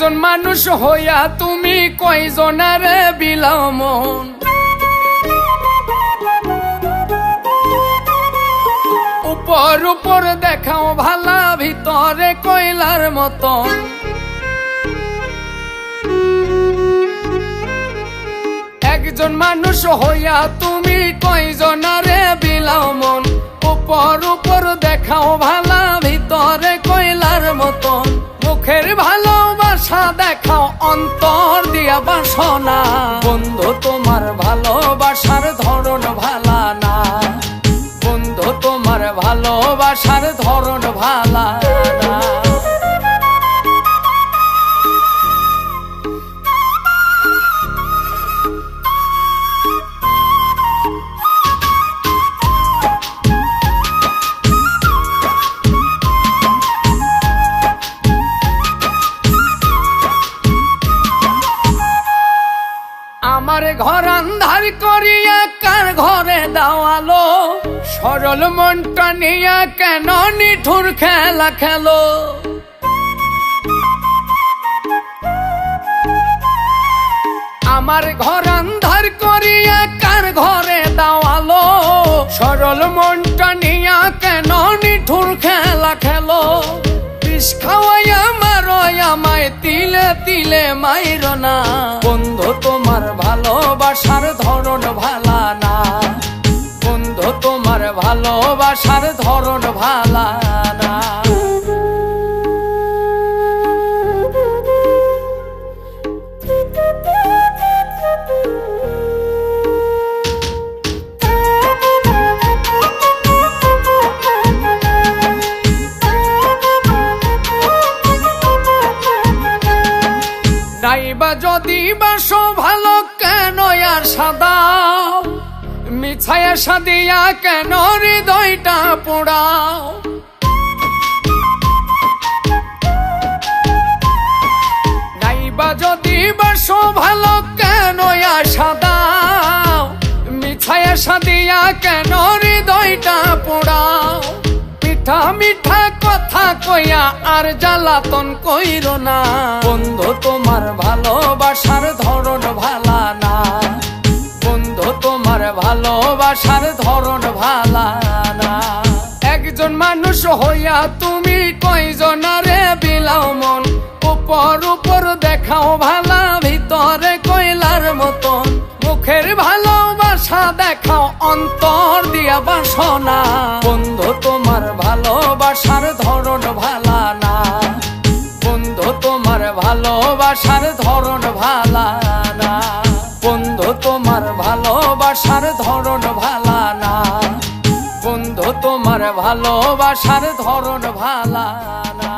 একজন মানুষ হইয়া তুমি কয়জনারে বিলাও মন, উপর উপর দেখাও ভালা ভিতরে কয়লার মতন। একজন মানুষ হইয়া তুমি কয়জনারে বিলাও মন, উপর উপর দেখাও ভালা ভিতরে কয়লার মতন। মুখের ভালোবাসা দেখাও অন্তর দিয়া বাসনা, বন্ধু তোমার ভালোবাসার ধরন ভালা না, বন্ধু তোমার ভালোবাসার ধরন ভালা না। আমার ঘর আন্ধার করিয়া কার ঘরে দাওয়ালো, সরল মনটা নিয়া কেন নিঠুর খেলা খেলো। আমার ঘর আন্ধার করিয়া কার ঘরে দাওয়ালো, সরল মনটা নিয়া কেন নিঠুর খেলা খেলো। বিষ খাওয়াইয়া মারো আমায় তিলে তিলে মাইর না, বন্ধু তোমার ভালোবাসার ধরন ভালা না, বন্ধু তোমার ভালোবাসার ধরন ভালা না। নাইবা যদি বাসো ভালো কেন আর সাদাও, মিছায়া সাদিয়া কেন হৃদয়টা পোড়াও। নাইবা যদি বাসো ভালো কেন আর সাদাও, মিছায়া সাদিয়া কেন হৃদয়টা পোড়াও। মিঠা মিঠা কথা কইয়া আর জ্বালাতন কইরো না, বন্ধু তোমার ভালোবাসার ধরন ভালা না, বন্ধু তোমার ভালোবাসার ধরন ভালা না। একজন মানুষ হইয়া তুমি কয়জনারে বিলাও মন, উপর উপর দেখাও ভালা ভিতরে কয়লার মতন। মুখের ভালোবাসা দেখাও অন্তর দিয়া বাসনা, বন্ধু তোমার ভালোবাসার ধরন ভালা না, বন্ধু তোমার ভালোবাসার ধরন ভালা না, বন্ধু তোমার ভালোবাসার ধরন ভালা না, বন্ধু তোমার ভালোবাসার ধরন ভালা না।